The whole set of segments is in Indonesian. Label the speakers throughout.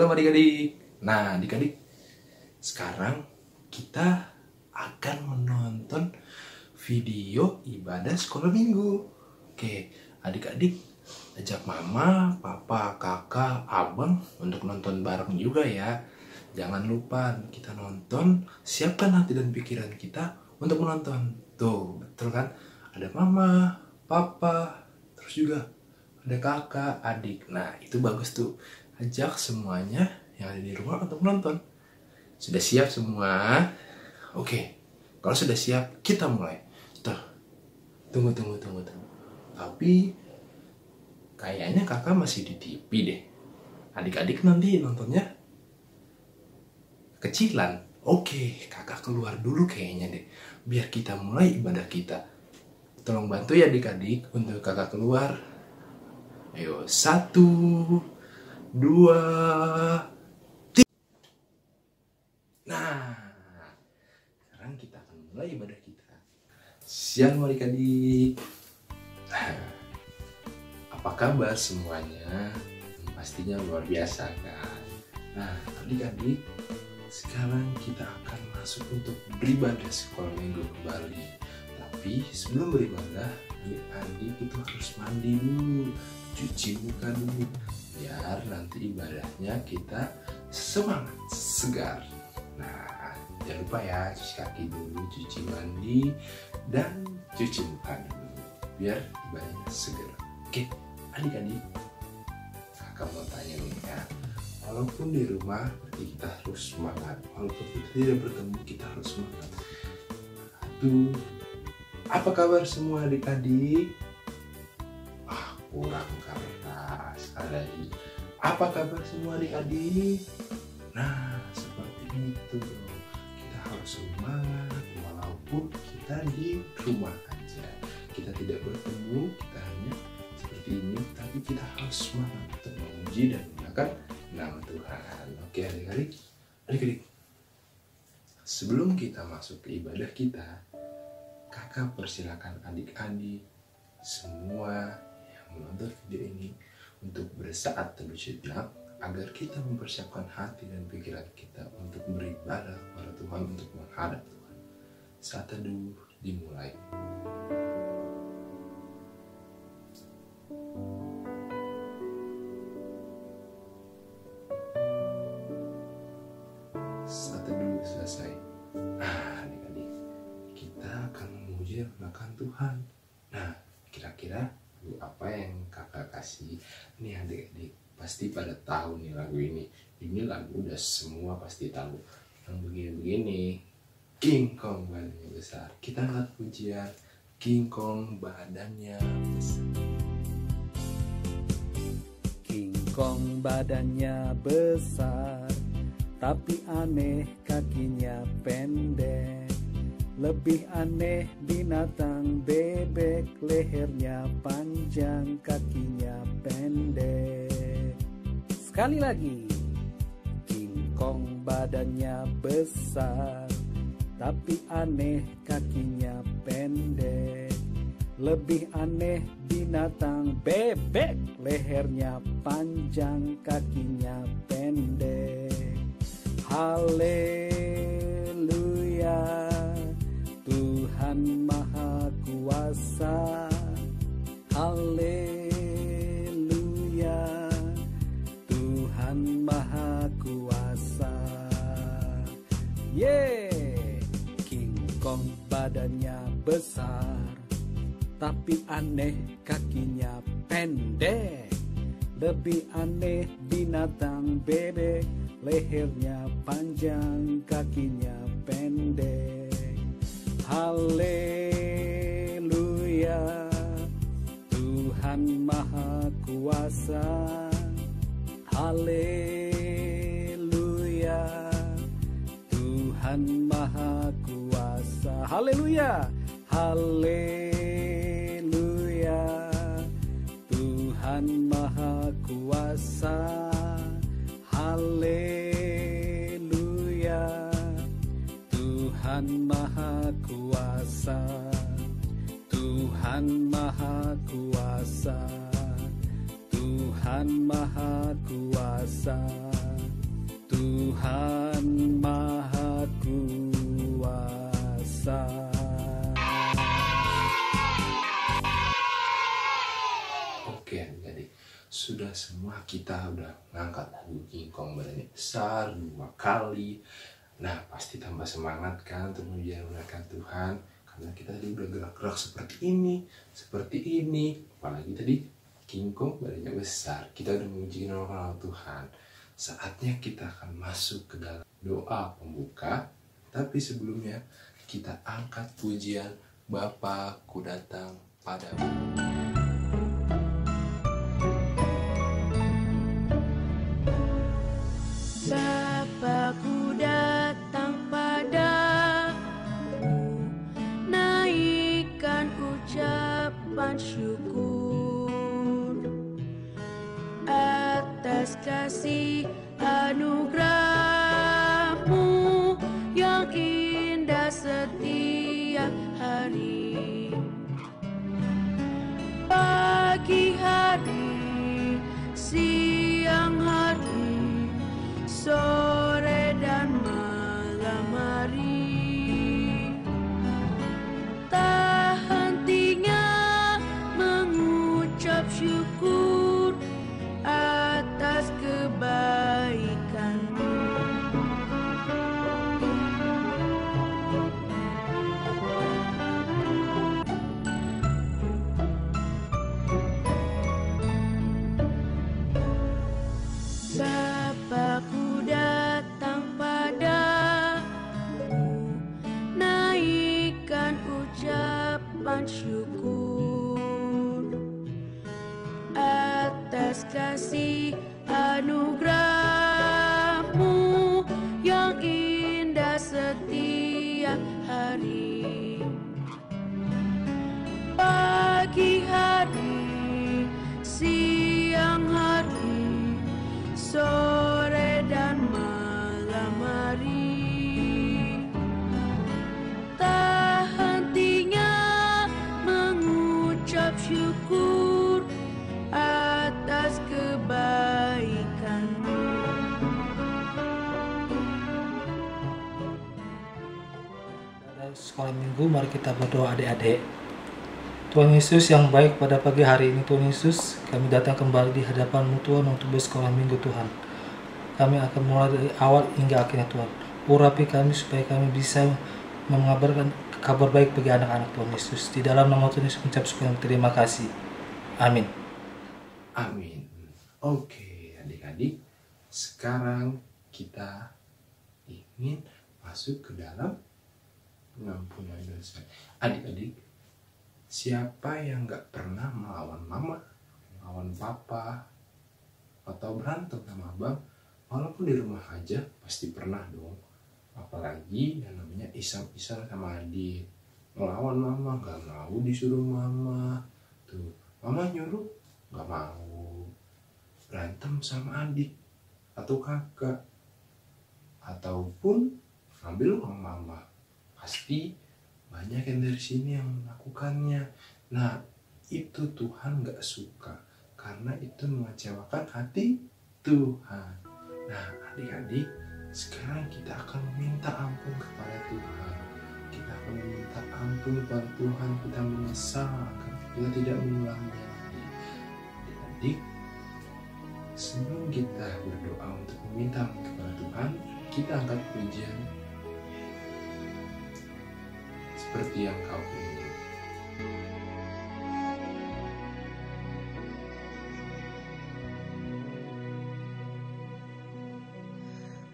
Speaker 1: Shalom adik-adik. Nah adik-adik, sekarang kita akan menonton video ibadah sekolah minggu. Oke, adik-adik ajak mama, papa, kakak, abang untuk nonton bareng juga ya. Jangan lupa kita nonton, siapkan hati dan pikiran kita untuk menonton. Tuh, betul kan? Ada mama, papa, terus juga ada kakak, adik. Nah, itu bagus tuh. Ajak semuanya yang ada di rumah untuk menonton. Sudah siap semua? Oke, kalau sudah siap, kita mulai. Tuh, tunggu. Tapi, kayaknya kakak masih di TV deh. Adik-adik nanti nontonnya kecilan. Oke, kakak keluar dulu kayaknya deh. Biar kita mulai ibadah kita. Tolong bantu ya adik-adik untuk kakak keluar. Ayo, 1, 2, 3. Nah, sekarang kita akan mulai ibadah kita. Shalom adik-adik. Apa kabar semuanya? Pastinya luar biasa kan? Nah, adik-adik, sekarang kita akan masuk untuk beribadah sekolah minggu kembali. Tapi sebelum beribadah, adik-adik itu harus mandi dulu, cuci muka dulu, biar nanti ibadahnya kita semangat, segar. Nah, jangan lupa ya, cuci kaki dulu, cuci mandi, dan cuci muka dulu, biar ibadahnya segar. Oke, adik-adik, kakak mau tanya nih ya. Walaupun di rumah kita harus semangat, walaupun kita tidak bertemu kita harus semangat. Aduh, apa kabar semua adik-adik? Kurang keras. Sekali lagi, apa kabar semua adik-adik? Nah, seperti itu. Kita harus semangat walaupun kita di rumah aja. Kita tidak bertemu, kita hanya seperti ini, tapi kita harus semangat untuk memuji dan menggunakan nama Tuhan. Oke adik-adik, sebelum kita masuk ke ibadah kita, kakak persilakan adik-adik semua yang menonton video ini untuk bersaat teduh sejenak agar kita mempersiapkan hati dan pikiran kita untuk beribadah kepada Tuhan, untuk menghadap Tuhan. Saat teduh dimulai. Saat teduh selesai. Nah, adik-adik, kita akan memuji dan menggunakan Tuhan. Nah, kira-kira lagu apa yang kakak kasih? Nih adik-adik, pasti pada tahu nih lagu ini. Ini lagu udah semua pasti tahu. Yang begini-begini, King Kong badannya besar. Kita angkat pujian, King Kong badannya besar.
Speaker 2: King Kong badannya besar, tapi aneh kakinya pendek. Lebih aneh binatang bebek, lehernya panjang, kakinya pendek. Sekali lagi, King Kong badannya besar, tapi aneh kakinya pendek. Lebih aneh binatang bebek, lehernya panjang, kakinya pendek. Haleluya, Tuhan Maha Kuasa. Haleluya, Tuhan Maha Kuasa. King Kong badannya besar, tapi aneh kakinya pendek. Lebih aneh binatang bebek, lehernya panjang, kakinya pendek. Haleluya, Tuhan Maha Kuasa. Haleluya, Tuhan Maha Kuasa. Haleluya, haleluya, Tuhan Maha Kuasa. Haleluya, Tuhan Maha Kuasa. Tuhan Maha Kuasa. Tuhan Maha Kuasa. Tuhan Maha Kuasa.
Speaker 1: Oke adik-adik, sudah semua kita udah ngangkat lagu King Kong badannya besar 2 kali. Nah pasti tambah semangat kan untuk memuliakan Tuhan, karena kita tadi udah gerak-gerak seperti ini. Apalagi tadi King Kong badannya besar, kita udah memuji nama Tuhan. Saatnya kita akan masuk ke dalam doa pembuka. Tapi sebelumnya kita angkat pujian Bapa ku datang padamu.
Speaker 3: Bapa-Ku datang padamu, naikkan ucapan syukur atas kasih anugerah-Mu yang indah setiap hari. Pagi hari, siang hari, sore dan malam hari, tak hentinya mengucap syukur atas kebaikan-Mu. Bapa-Ku datang padamu, naikkan ucapan syukur atas kasih anugerah-Mu yang indah setiap hari. Pagi hari, siang hari, sore dan malam hari, tak hentinya mengucap syukur atas kebaikan-Mu.
Speaker 4: Pada sekolah minggu, mari kita berdoa adik-adik. Tuhan Yesus yang baik, pada pagi hari ini Tuhan Yesus, kami datang kembali di hadapan-Mu Tuhan untuk bersekolah minggu Tuhan. Kami akan mulai dari awal hingga akhirnya Tuhan. Urapi kami supaya kami bisa mengabarkan kabar baik bagi anak-anak Tuhan Yesus. Di dalam nama Tuhan Yesus mengucap syukur dan terima kasih. Amin.
Speaker 1: Amin. Oke adik-adik, sekarang kita ingin masuk ke dalam pengampunan dosa. Adik-adik, siapa yang gak pernah melawan mama, melawan papa, atau berantem sama abang? Walaupun di rumah aja pasti pernah dong. Apalagi yang namanya isam-isam sama adik, melawan mama, gak mau disuruh mama. Tuh, mama nyuruh gak mau. Berantem sama adik atau kakak, ataupun ngambil uang mama. Pasti banyak yang dari sini yang melakukannya. Nah, itu Tuhan gak suka, karena itu mengecewakan hati Tuhan. Nah, adik-adik, sekarang kita akan meminta ampun kepada Tuhan. Kita akan meminta ampun kepada Tuhan. Kita menyesal, kita tidak mengulanginya lagi. Adik-adik, sebelum kita berdoa untuk meminta ampun kepada Tuhan, kita angkat pujian seperti yang kau ingin.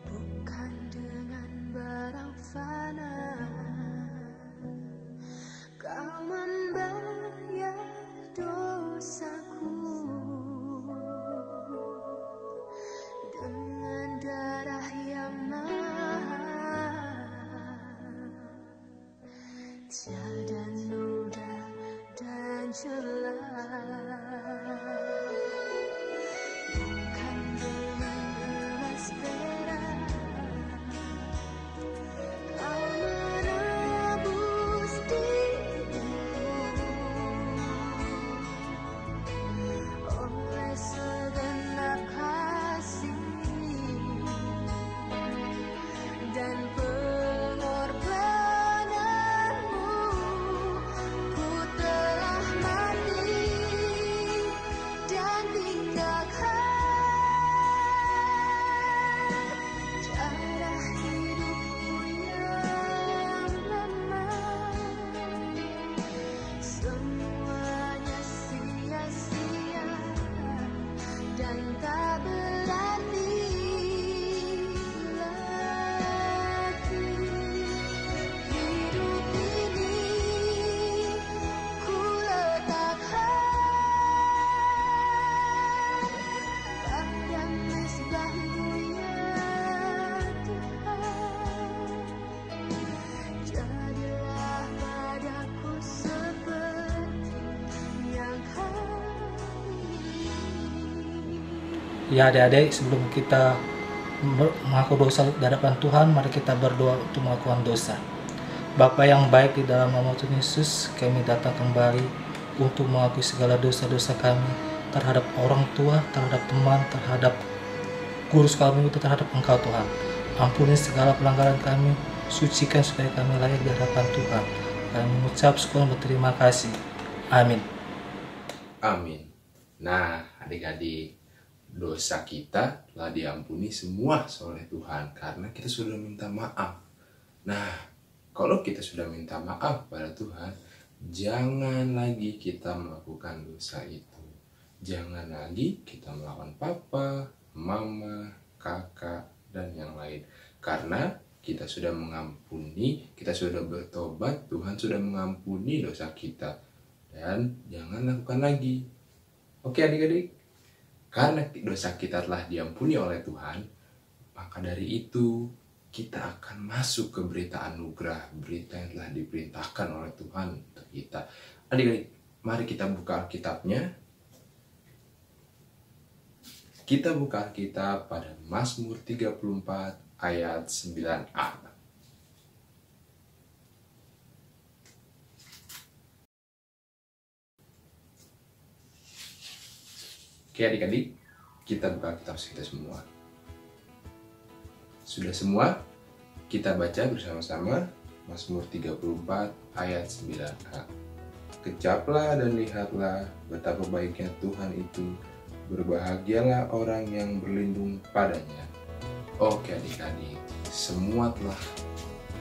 Speaker 3: Bukan dengan barang fana kau membayar dosaku, dengan darah yang mahal tiada
Speaker 4: Ya adik-adik, sebelum kita mengaku dosa di hadapan Tuhan, mari kita berdoa untuk mengakukan dosa. Bapa yang baik, di dalam nama Tuhan Yesus, kami datang kembali untuk mengakui segala dosa-dosa kami terhadap orang tua, terhadap teman, terhadap guru sekolah minggu, terhadap Engkau Tuhan. Ampuni segala pelanggaran kami, sucikan supaya kami layak di hadapan Tuhan. Kami mengucap syukur dan berterima kasih. Amin.
Speaker 1: Amin. Nah, adik-adik, dosa kita telah diampuni semua oleh Tuhan karena kita sudah minta maaf. Nah, kalau kita sudah minta maaf pada Tuhan, jangan lagi kita melakukan dosa itu. Jangan lagi kita melawan papa, mama, kakak, dan yang lain. Karena kita sudah mengampuni, kita sudah bertobat, Tuhan sudah mengampuni dosa kita. Dan jangan lakukan lagi. Oke adik-adik, karena dosa kita telah diampuni oleh Tuhan, maka dari itu kita akan masuk ke berita anugerah, berita yang telah diperintahkan oleh Tuhan untuk kita. Adik-adik, mari kita buka Alkitabnya. Kita buka Alkitab pada Mazmur 34 ayat 9a. Oke adik-adik, kita buka kitab kita semua. Sudah semua? Kita baca bersama-sama Mazmur 34 ayat 9a. Kecaplah dan lihatlah betapa baiknya Tuhan itu, berbahagialah orang yang berlindung padanya. Oke adik-adik,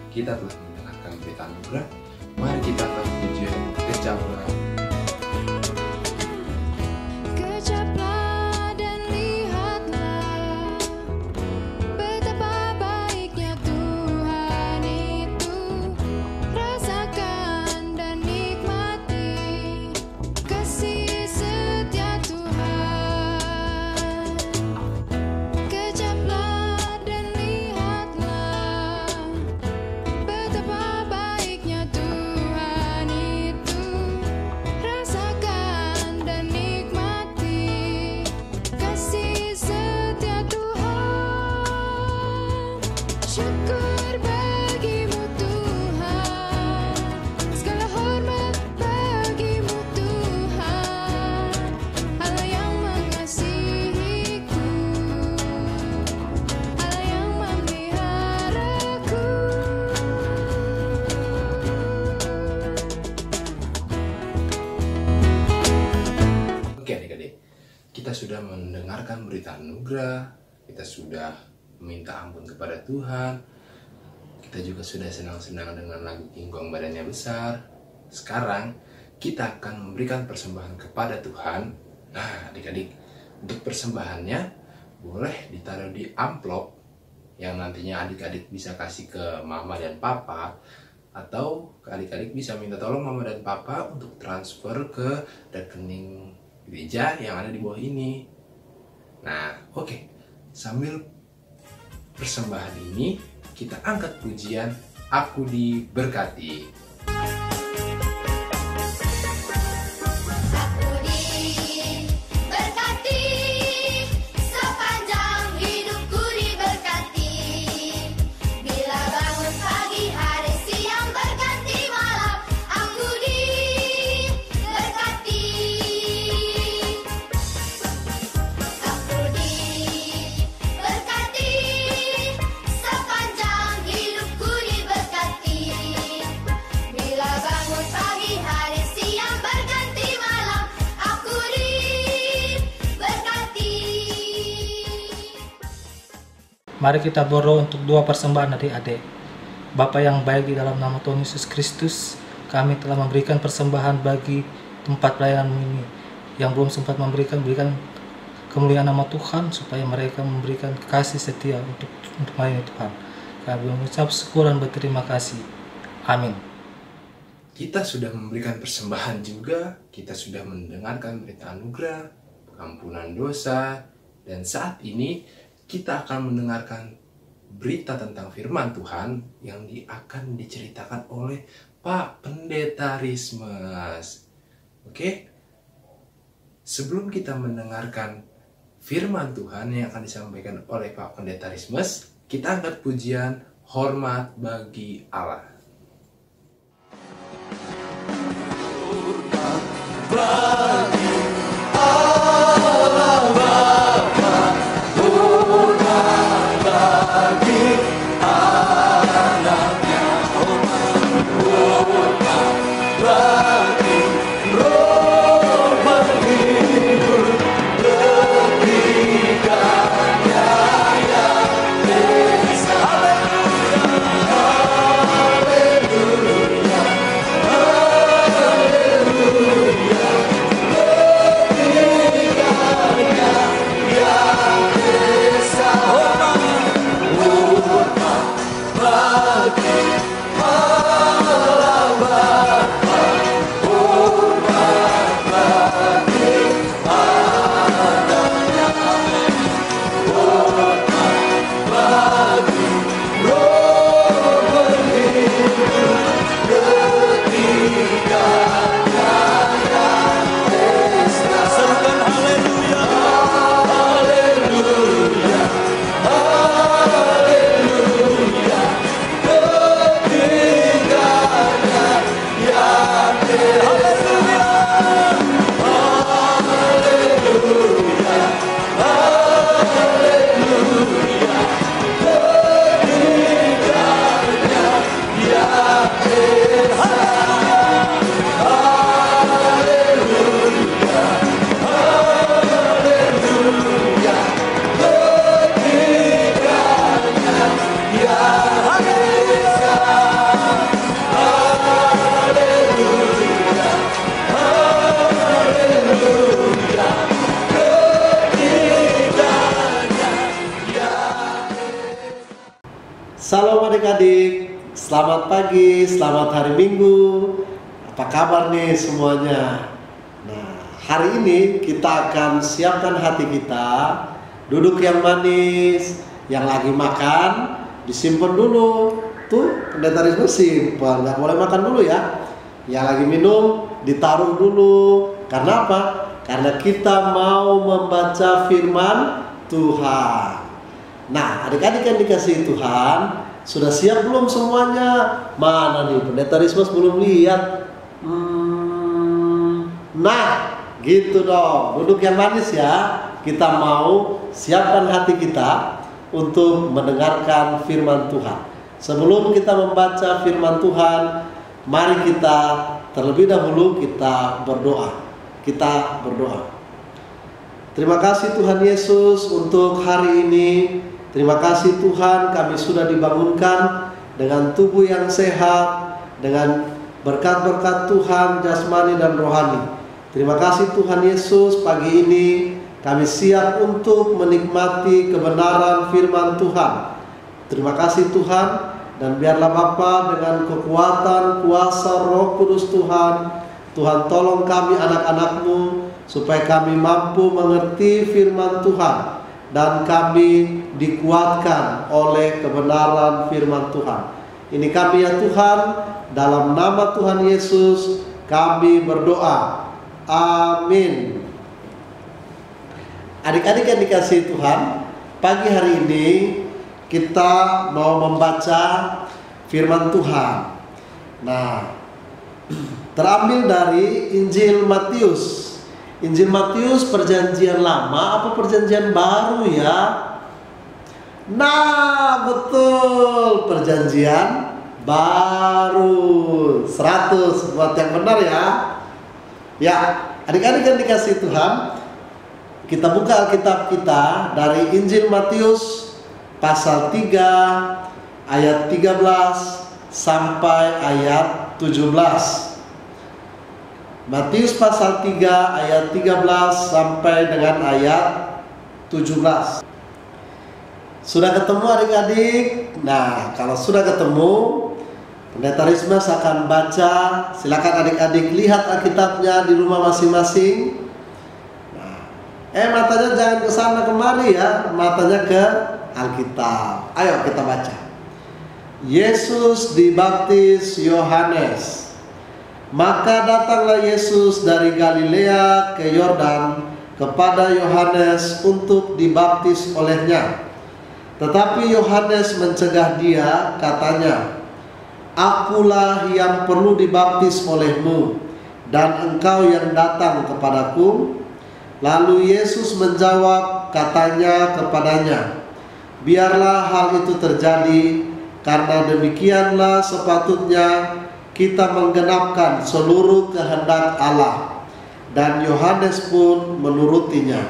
Speaker 1: kita telah mendengarkan berita anugerah. Mari kita akan pujian kecaplah.
Speaker 3: Kecaplah dan lihatlah betapa baiknya Tuhan itu, rasakan dan nikmati kasih setia Tuhan. Kecaplah dan lihatlah betapa baiknya Tuhan itu, rasakan dan nikmati kasih setia Tuhan. Syukur bagimu Tuhan, segala hormat bagimu Tuhan, Allah yang mengasihiku, Allah yang memeliharaku.
Speaker 1: Oke adik-adik, kita sudah mendengarkan berita anugerah, kita sudah meminta ampun kepada Tuhan, kita juga sudah senang-senang dengan lagu Kinggong Badannya Besar. Sekarang kita akan memberikan persembahan kepada Tuhan. Nah adik-adik, untuk persembahannya boleh ditaruh di amplop yang nantinya adik-adik bisa kasih ke mama dan papa, atau adik-adik bisa minta tolong mama dan papa untuk transfer ke rekening gereja yang ada di bawah ini. Nah, oke. Sambil persembahan ini, kita angkat pujian Aku Diberkati.
Speaker 3: Aku diberkati, sepanjang hidupku diberkati. Bila bangun pagi, hari, siang, berganti malam, aku diberkati. Aku diberkati, sepanjang hidupku diberkati. Bila bangun pagi, hari, siang, berganti malam, aku diberkati.
Speaker 4: Mari kita berdoa untuk dua persembahan adik-adik. Bapa yang baik, di dalam nama Tuhan Yesus Kristus, kami telah memberikan persembahan bagi tempat pelayanan ini. Yang belum sempat berikan kemuliaan nama Tuhan, supaya mereka memberikan kasih setia untuk melayani Tuhan. Kami mengucap syukur dan berterima kasih. Amin.
Speaker 1: Kita sudah memberikan persembahan juga, kita sudah mendengarkan berita anugerah, pengampunan dosa, dan saat ini kita akan mendengarkan berita tentang firman Tuhan yang akan diceritakan oleh Pak Pendeta Rismas. Oke? Sebelum kita mendengarkan firman Tuhan yang akan disampaikan oleh Pak Pendeta Rismas, kita angkat pujian hormat bagi Allah.
Speaker 5: Salam adik-adik, selamat pagi, selamat hari Minggu. Apa kabar nih semuanya? Nah, hari ini kita akan siapkan hati kita, duduk yang manis, yang lagi makan, disimpan dulu. Tuh, Pendeta Rismas simpan, nggak boleh makan dulu ya. Yang lagi minum, ditaruh dulu. Karena apa? Karena kita mau membaca firman Tuhan. Nah, adik-adik yang dikasihi Tuhan, sudah siap belum semuanya? Mana nih, Pendeta Rismas belum lihat. Nah, gitu dong. Duduk yang manis ya. Kita mau siapkan hati kita untuk mendengarkan firman Tuhan. Sebelum kita membaca firman Tuhan, mari kita terlebih dahulu kita berdoa. Kita berdoa. Terima kasih Tuhan Yesus untuk hari ini. Terima kasih Tuhan, kami sudah dibangunkan dengan tubuh yang sehat, dengan berkat-berkat Tuhan jasmani dan rohani. Terima kasih Tuhan Yesus, pagi ini kami siap untuk menikmati kebenaran firman Tuhan. Terima kasih Tuhan, dan biarlah Bapa dengan kekuatan kuasa Roh Kudus Tuhan, Tuhan tolong kami anak-anak-Mu supaya kami mampu mengerti firman Tuhan dan kami dikuatkan oleh kebenaran firman Tuhan. Ini kami ya Tuhan, dalam nama Tuhan Yesus kami berdoa. Amin. Adik-adik yang dikasihi Tuhan, pagi hari ini kita mau membaca firman Tuhan. Nah, terambil dari Injil Matius. Injil Matius perjanjian lama apa perjanjian baru ya? Nah, betul, perjanjian baru. 100 buat yang benar ya. Ya, adik-adik yang dikasihi Tuhan, kita buka Alkitab kita dari Injil Matius pasal 3 ayat 13 sampai ayat 17. Matius pasal 3 ayat 13 sampai dengan ayat 17. Sudah ketemu adik-adik? Nah, kalau sudah ketemu, Pendeta Rismas akan baca. Silakan adik-adik lihat Alkitabnya di rumah masing-masing. Nah, matanya jangan ke sana kemari ya, matanya ke Alkitab. Ayo kita baca. Yesus dibaptis Yohanes. Maka datanglah Yesus dari Galilea ke Yordan kepada Yohanes untuk dibaptis olehnya. Tetapi Yohanes mencegah dia, katanya, "Akulah yang perlu dibaptis olehmu, dan engkau yang datang kepadaku." Lalu Yesus menjawab, katanya kepadanya, "Biarlah hal itu terjadi, karena demikianlah sepatutnya kita menggenapkan seluruh kehendak Allah." Dan Yohanes pun menurutinya.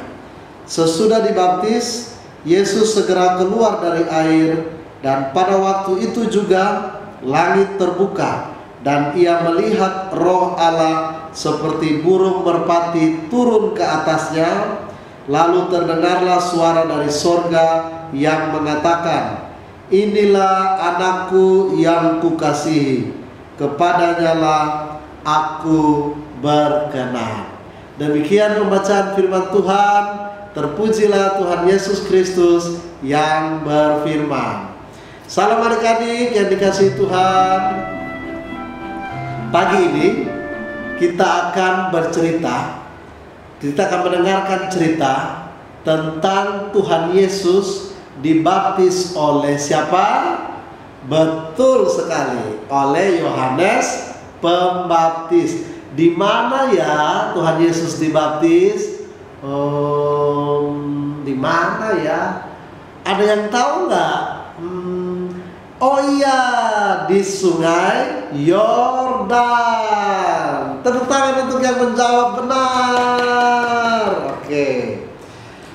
Speaker 5: Sesudah dibaptis, Yesus segera keluar dari air, dan pada waktu itu juga langit terbuka, dan ia melihat Roh Allah seperti burung merpati turun ke atasnya. Lalu terdengarlah suara dari sorga yang mengatakan, "Inilah anakku yang kukasihi, kepadanya lah aku berkenan." Demikian pembacaan firman Tuhan. Terpujilah Tuhan Yesus Kristus yang berfirman. Salam adik-adik yang dikasihi Tuhan. Pagi ini kita akan bercerita, kita akan mendengarkan cerita tentang Tuhan Yesus dibaptis oleh siapa? Betul sekali, oleh Yohanes Pembaptis. Di mana ya Tuhan Yesus dibaptis? Di mana ya? Ada yang tahu nggak? Oh iya, di Sungai Yordan. Tepuk tangan untuk yang menjawab benar. Oke.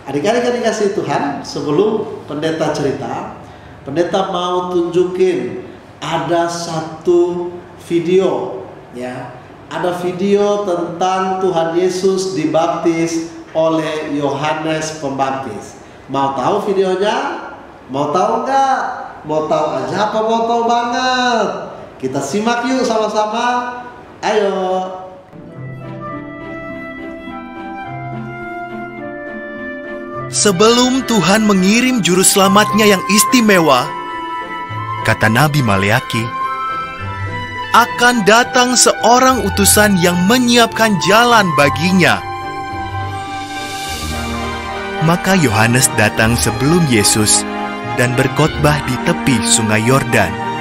Speaker 5: Adik-adik yang dikasihi Tuhan, sebelum pendeta cerita, pendeta mau tunjukin ada satu video, ya. Ada video tentang Tuhan Yesus dibaptis oleh Yohanes Pembaptis. Mau tahu videonya? Mau tahu nggak? Mau tahu aja apa mau tahu banget? Kita simak yuk sama-sama. Ayo.
Speaker 6: Sebelum Tuhan mengirim juru selamatnya yang istimewa, kata Nabi Maleaki, akan datang seorang utusan yang menyiapkan jalan baginya. Maka Yohanes datang sebelum Yesus dan berkhotbah di tepi Sungai Yordan.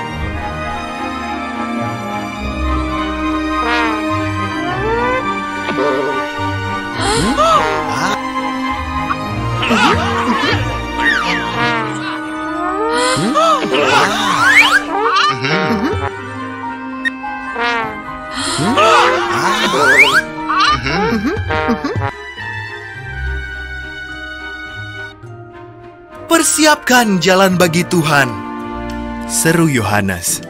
Speaker 6: Persiapkan jalan bagi Tuhan, seru Yohanes.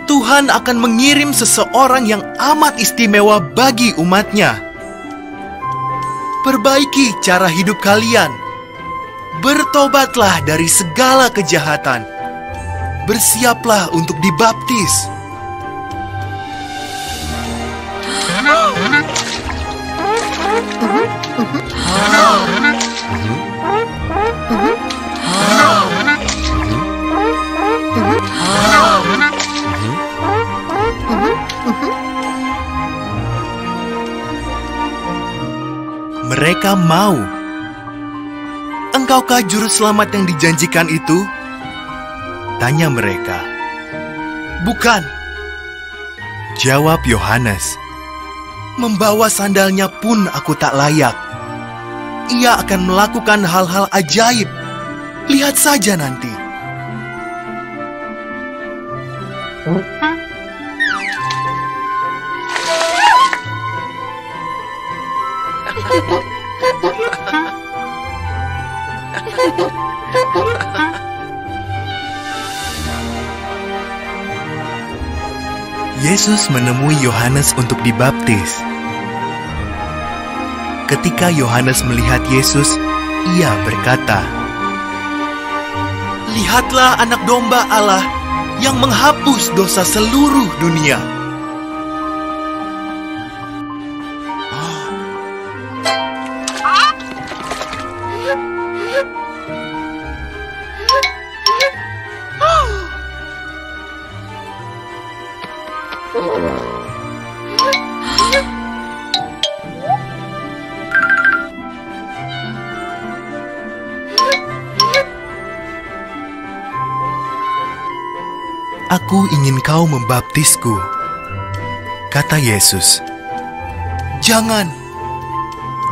Speaker 6: Tuhan akan mengirim seseorang yang amat istimewa bagi umatnya. Perbaiki cara hidup kalian. Bertobatlah dari segala kejahatan. Bersiaplah untuk dibaptis. Mereka mau. Engkaukah juru selamat yang dijanjikan itu? Tanya mereka. Bukan, jawab Yohanes. Membawa sandalnya pun aku tak layak. Ia akan melakukan hal-hal ajaib. Lihat saja nanti. Yesus menemui Yohanes untuk dibaptis. Ketika Yohanes melihat Yesus, ia berkata, "Lihatlah anak domba Allah yang menghapus dosa seluruh dunia." "Aku ingin kau membaptisku," kata Yesus. "Jangan,"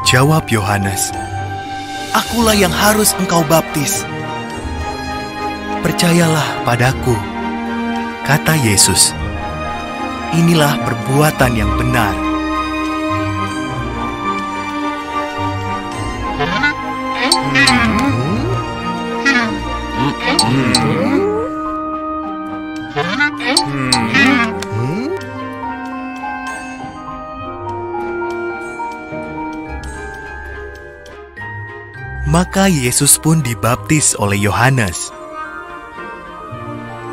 Speaker 6: jawab Yohanes. "Akulah yang harus engkau baptis." "Percayalah padaku," kata Yesus. "Inilah perbuatan yang benar." Maka Yesus pun dibaptis oleh Yohanes.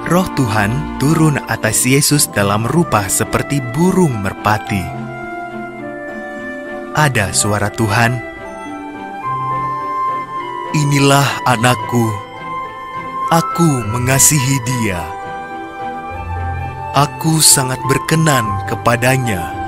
Speaker 6: Roh Tuhan turun atas Yesus dalam rupa seperti burung merpati. Ada suara Tuhan, "Inilah anakku, aku mengasihi dia. Aku sangat berkenan kepadanya."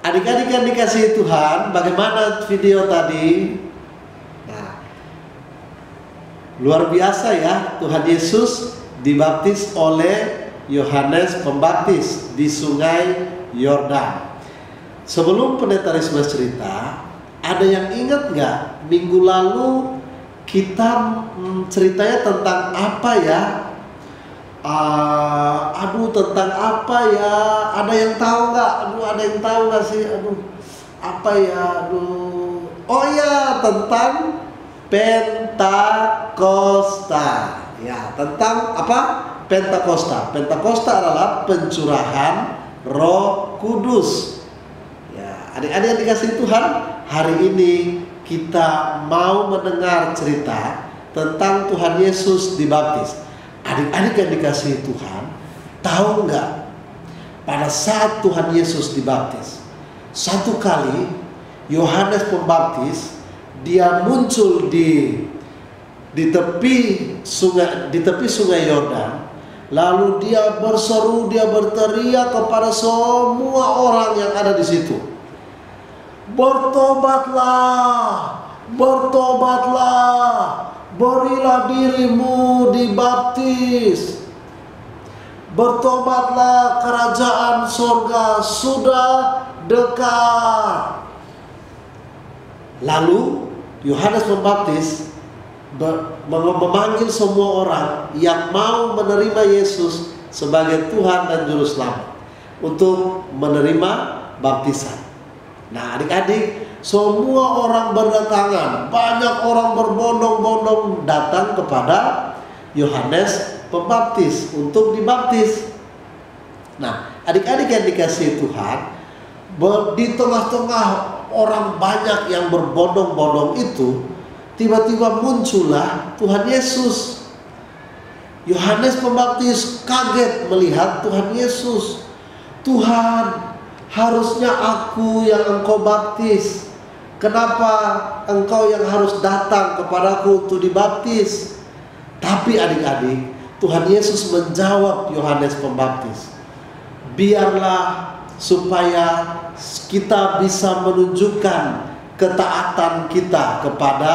Speaker 5: Adik-adik yang dikasihi Tuhan, bagaimana video tadi? Nah, luar biasa ya, Tuhan Yesus dibaptis oleh Yohanes Pembaptis di Sungai Yordan. Sebelum Pendeta Risma cerita, ada yang ingat nggak minggu lalu kita ceritanya tentang apa ya? Tentang apa ya? Ada yang tahu nggak? Ada yang tahu nggak sih? Apa ya? Oh ya, tentang Pentakosta. Ya, tentang apa? Pentakosta. Pentakosta adalah pencurahan Roh Kudus. Ya, adik-adik yang dikasihi Tuhan, hari ini kita mau mendengar cerita tentang Tuhan Yesus dibaptis. Adik-adik yang dikasihi Tuhan, tahu nggak pada saat Tuhan Yesus dibaptis, satu kali Yohanes Pembaptis dia muncul di tepi sungai Yordan, lalu dia berseru, dia berteriak kepada semua orang yang ada di situ, "Bertobatlah, bertobatlah, berilah dirimu dibaptis. Bertobatlah, kerajaan surga sudah dekat." Lalu Yohanes Pembaptis memanggil semua orang yang mau menerima Yesus sebagai Tuhan dan Juru Selamat untuk menerima baptisan. Nah, adik-adik, semua orang berdatangan, banyak orang berbondong-bondong datang kepada Yohanes Pembaptis untuk dibaptis. Nah, adik-adik yang dikasihi Tuhan, di tengah-tengah orang banyak yang berbondong-bondong itu, tiba-tiba muncullah Tuhan Yesus. Yohanes Pembaptis kaget melihat Tuhan Yesus. "Tuhan, harusnya aku yang engkau baptis. Kenapa engkau yang harus datang kepadaku untuk dibaptis?" Tapi adik-adik, Tuhan Yesus menjawab Yohanes Pembaptis, "Biarlah supaya kita bisa menunjukkan ketaatan kita kepada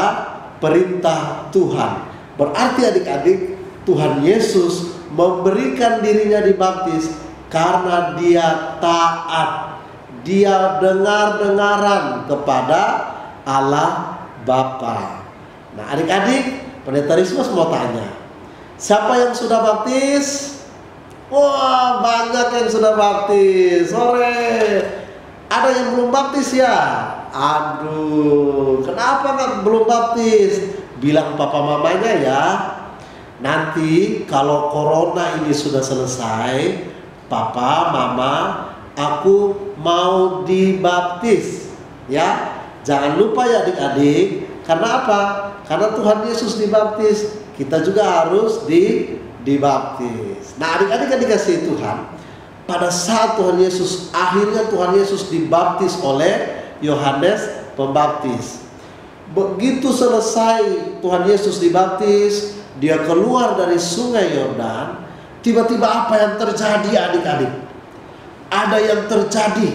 Speaker 5: perintah Tuhan." Berarti adik-adik, Tuhan Yesus memberikan dirinya dibaptis karena dia taat. Dia dengar-dengaran kepada Allah Bapa. Nah, adik-adik, Pendeta Rismas mau tanya, siapa yang sudah baptis? Wah, banyak yang sudah baptis. Sore. Ada yang belum baptis ya? Aduh, kenapa nggak belum baptis? Bilang papa mamanya ya. Nanti kalau corona ini sudah selesai, papa, mama, aku mau dibaptis. Ya, jangan lupa ya adik-adik. Karena apa? Karena Tuhan Yesus dibaptis, kita juga harus dibaptis. Nah, adik-adik yang dikasihi Tuhan, pada saat Tuhan Yesus, akhirnya Tuhan Yesus dibaptis oleh Yohanes Pembaptis. Begitu selesai Tuhan Yesus dibaptis, dia keluar dari sungai Yordan. Tiba-tiba apa yang terjadi, adik-adik? Ada yang terjadi.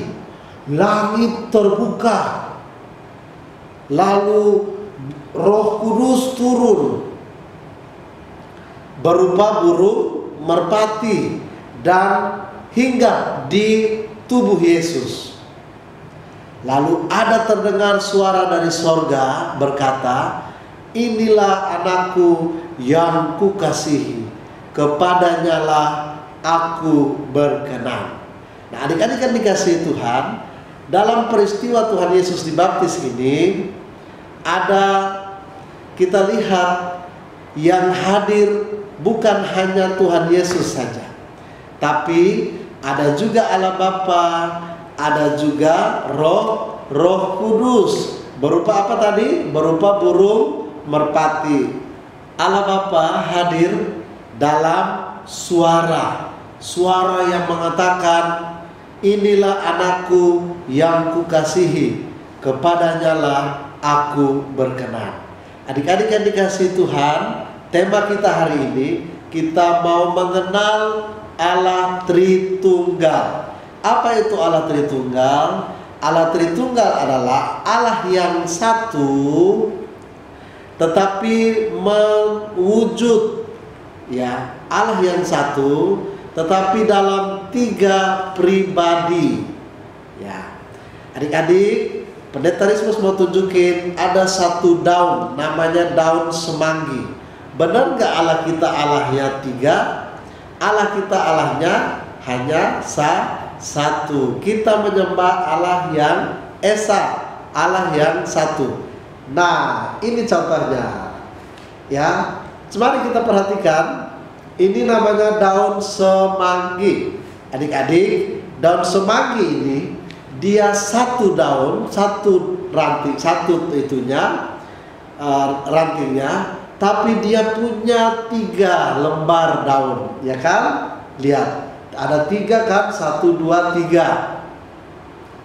Speaker 5: Langit terbuka. Lalu Roh Kudus turun berupa burung merpati dan hinggap di tubuh Yesus. Lalu ada terdengar suara dari sorga berkata, "Inilah anakku yang kukasihi, kepadanya lah aku berkenan." Nah, adik-adik yang dikasihi Tuhan, dalam peristiwa Tuhan Yesus dibaptis ini, kita lihat yang hadir bukan hanya Tuhan Yesus saja, tapi ada juga Allah Bapa, ada juga Roh Kudus. Berupa apa tadi? Berupa burung merpati. Allah Bapa hadir dalam suara yang mengatakan, "Inilah anakku yang kukasihi, kepadanya lah aku berkenan." Adik-adik yang dikasihi Tuhan, tema kita hari ini, kita mau mengenal Allah Tritunggal. Apa itu Allah Tritunggal? Allah Tritunggal adalah Allah yang satu tetapi mewujud, ya, Allah yang satu tetapi dalam 3 pribadi. Ya. Adik-adik, Pendeta Rismus mau tunjukin ada satu daun, namanya daun semanggi. Benar nggak Allah kita Allahnya 3? Allah kita Allahnya hanya satu. Kita menyembah Allah yang Esa, Allah yang satu. Nah, ini contohnya. Ya, mari kita perhatikan. Ini namanya daun semanggi. Adik-adik, daun semanggi ini dia satu daun, satu ranting, rantingnya, tapi dia punya 3 lembar daun, ya kan? Lihat, ada 3 kan? 1, 2, 3.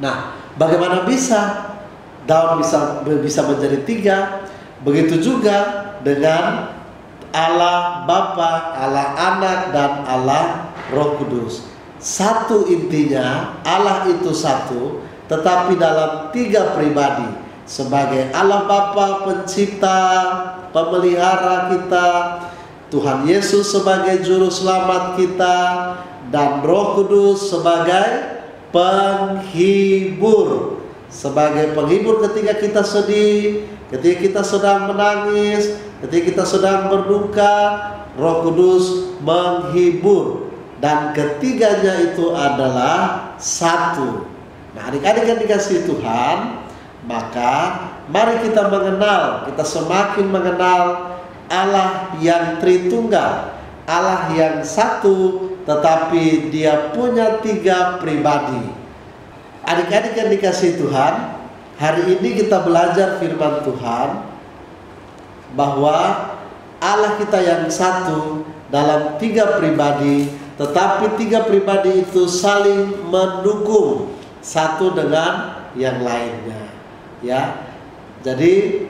Speaker 5: Nah, bagaimana bisa daun bisa menjadi 3? Begitu juga dengan Allah Bapa, Allah Anak, dan Allah Roh Kudus. Satu intinya, Allah itu satu, tetapi dalam 3 pribadi. Sebagai Allah Bapa pencipta, pemelihara kita, Tuhan Yesus sebagai juru selamat kita, dan Roh Kudus sebagai penghibur. Sebagai penghibur ketika kita sedih, ketika kita sedang menangis, ketika kita sedang berduka, Roh Kudus menghibur. Dan ketiganya itu adalah satu. Nah, adik-adik yang dikasihi Tuhan, maka mari kita semakin mengenal Allah yang Tritunggal, Allah yang satu, tetapi dia punya 3 pribadi. Adik-adik yang dikasihi Tuhan, hari ini kita belajar firman Tuhan bahwa Allah kita yang satu dalam 3 pribadi, tetapi 3 pribadi itu saling mendukung satu dengan yang lainnya. Ya, jadi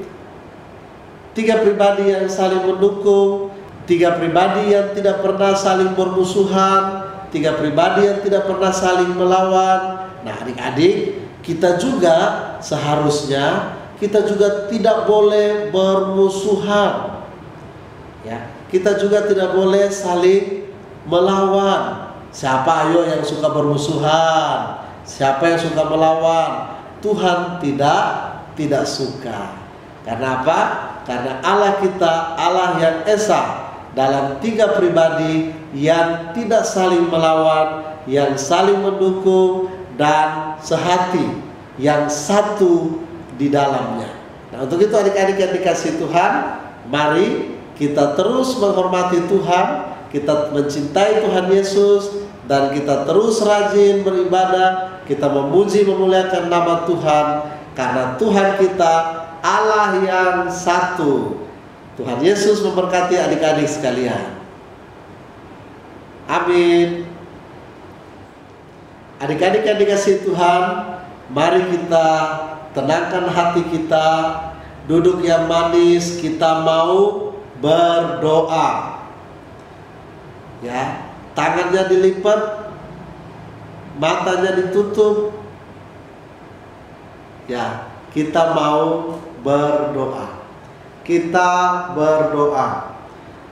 Speaker 5: 3 pribadi yang saling mendukung, 3 pribadi yang tidak pernah saling bermusuhan, 3 pribadi yang tidak pernah saling melawan. Nah, adik-adik, kita juga seharusnya tidak boleh bermusuhan. Ya, kita juga tidak boleh saling melawan. Siapa ayo yang suka bermusuhan? Siapa yang suka melawan? Tuhan tidak suka. Karena apa? Karena Allah kita Allah yang Esa dalam 3 pribadi yang tidak saling melawan, yang saling mendukung dan sehati, yang satu di dalamnya. Nah, untuk itu adik-adik yang dikasihi Tuhan, mari kita terus menghormati Tuhan, kita mencintai Tuhan Yesus, dan kita terus rajin beribadah, kita memuji memuliakan nama Tuhan, karena Tuhan kita Allah yang satu. Tuhan Yesus memberkati adik-adik sekalian. Amin. Adik-adik yang dikasihi Tuhan, mari kita tenangkan hati kita, duduk yang manis, kita mau berdoa. Ya, tangannya dilipat, matanya ditutup. Ya, kita mau berdoa. Kita berdoa.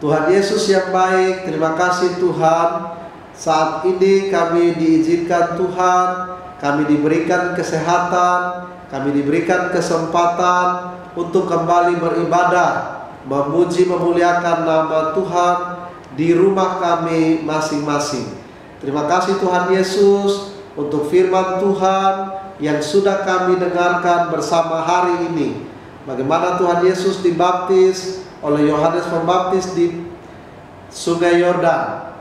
Speaker 5: Tuhan Yesus yang baik, terima kasih Tuhan. Saat ini kami diizinkan Tuhan, kami diberikan kesehatan, kami diberikan kesempatan untuk kembali beribadah, memuji memuliakan nama Tuhan di rumah kami masing-masing. Terima kasih Tuhan Yesus untuk firman Tuhan yang sudah kami dengarkan bersama hari ini. Bagaimana Tuhan Yesus dibaptis oleh Yohanes Pembaptis di Sungai Yordan.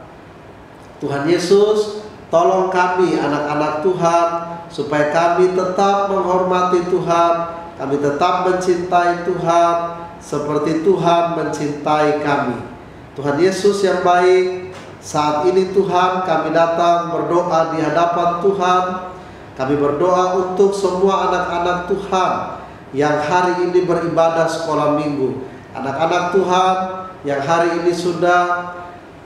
Speaker 5: Tuhan Yesus, tolong kami anak-anak Tuhan supaya kami tetap menghormati Tuhan, kami tetap mencintai Tuhan seperti Tuhan mencintai kami. Tuhan Yesus yang baik, saat ini Tuhan kami datang berdoa di hadapan Tuhan. Kami berdoa untuk semua anak-anak Tuhan yang hari ini beribadah sekolah minggu. Anak-anak Tuhan yang hari ini sudah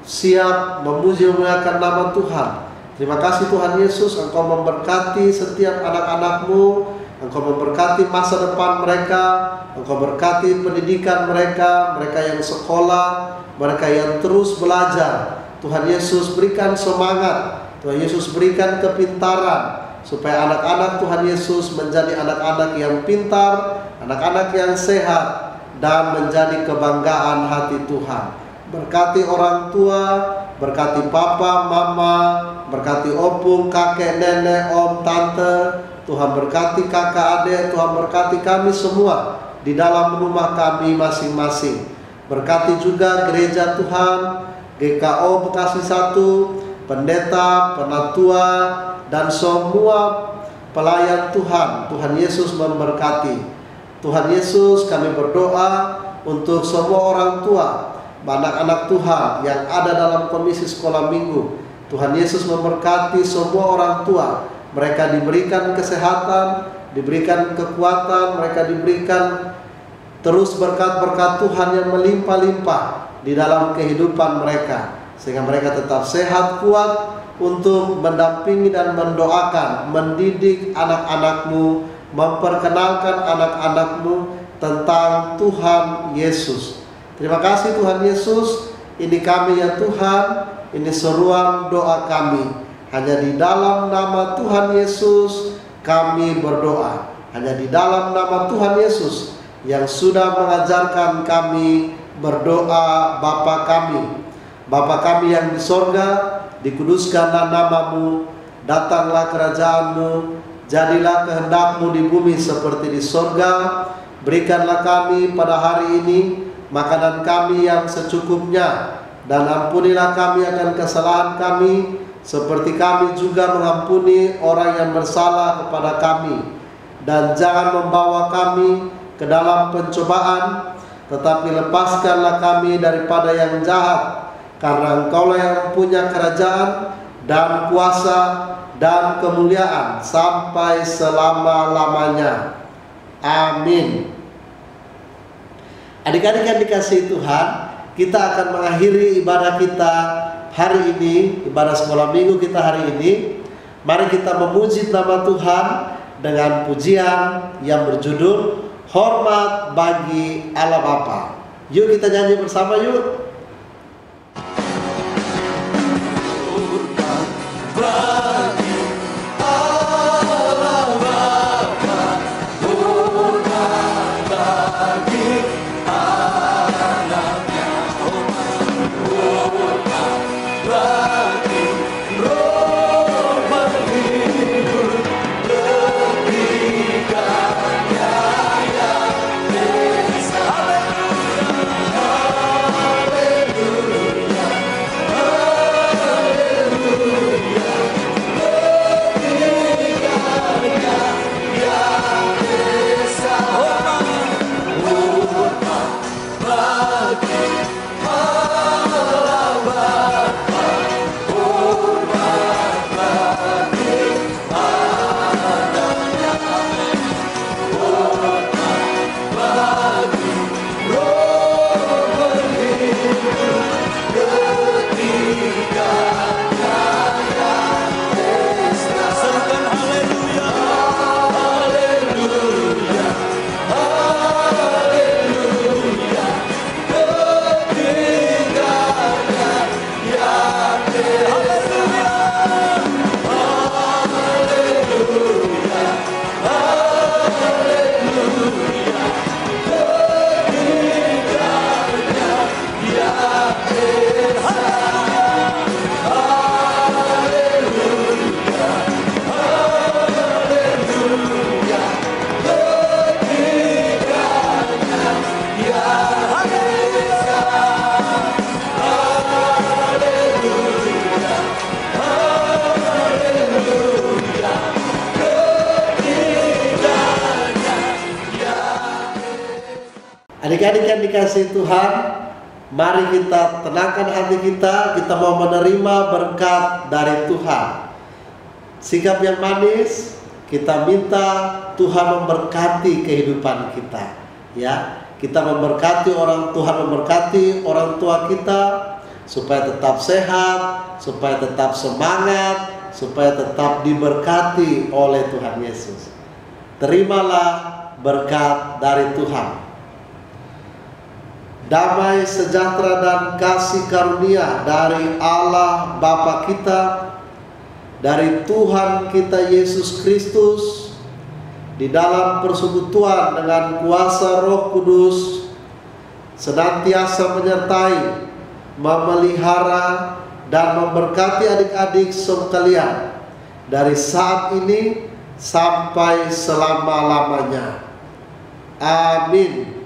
Speaker 5: siap memuji memuliakan nama Tuhan. Terima kasih Tuhan Yesus, Engkau memberkati setiap anak-anak-Mu, Engkau memberkati masa depan mereka, Engkau berkati pendidikan mereka, mereka yang sekolah, mereka yang terus belajar. Tuhan Yesus berikan semangat, Tuhan Yesus berikan kepintaran, supaya anak-anak Tuhan Yesus menjadi anak-anak yang pintar, anak-anak yang sehat, dan menjadi kebanggaan hati Tuhan. Berkati orang tua, berkati papa, mama, berkati opung, kakek, nenek, om, tante. Tuhan berkati kakak, adik, Tuhan berkati kami semua di dalam rumah kami masing-masing. Berkati juga gereja Tuhan, GKO Bekasi 1, pendeta, penatua, dan semua pelayan Tuhan. Tuhan Yesus memberkati. Tuhan Yesus, kami berdoa untuk semua orang tua, anak-anak Tuhan yang ada dalam komisi sekolah minggu. Tuhan Yesus memberkati semua orang tua. Mereka diberikan kesehatan, diberikan kekuatan, mereka diberikan terus berkat-berkat Tuhan yang melimpah-limpah di dalam kehidupan mereka, sehingga mereka tetap sehat, kuat untuk mendampingi dan mendoakan, mendidik anak-anak-Mu, memperkenalkan anak-anak-Mu tentang Tuhan Yesus. Terima kasih Tuhan Yesus. Ini kami ya Tuhan, ini seruan doa kami. Hanya di dalam nama Tuhan Yesus kami berdoa. Hanya di dalam nama Tuhan Yesus yang sudah mengajarkan kami berdoa. Bapa kami, Bapa kami yang di sorga, dikuduskanlah nama-Mu, datanglah kerajaan-Mu, jadilah kehendak-Mu di bumi seperti di sorga. Berikanlah kami pada hari ini makanan kami yang secukupnya, dan ampunilah kami akan kesalahan kami, seperti kami juga mengampuni orang yang bersalah kepada kami. Dan jangan membawa kami ke dalam pencobaan, tetapi lepaskanlah kami daripada yang jahat, karena Engkaulah yang punya kerajaan dan kuasa dan kemuliaan sampai selama-lamanya. Amin. Adik-adik yang dikasihi Tuhan, kita akan mengakhiri ibadah kita hari ini, ibadah sekolah minggu kita hari ini. Mari kita memuji nama Tuhan dengan pujian yang berjudul Hormat bagi Allah Bapa. Yuk kita nyanyi bersama yuk.
Speaker 3: Haleluya.
Speaker 5: Adik-adik yang dikasihi Tuhan, mari kita tenangkan hati kita. Kita mau menerima berkat dari Tuhan. Sikap yang manis, kita minta Tuhan memberkati kehidupan kita. Ya, kita memberkati Tuhan memberkati orang tua kita supaya tetap sehat, supaya tetap semangat, supaya tetap diberkati oleh Tuhan Yesus. Terimalah berkat dari Tuhan. Damai sejahtera dan kasih karunia dari Allah Bapa kita, dari Tuhan kita Yesus Kristus, di dalam persekutuan dengan kuasa Roh Kudus, senantiasa menyertai, memelihara, dan memberkati adik-adik sekalian dari saat ini sampai selama-lamanya. Amin.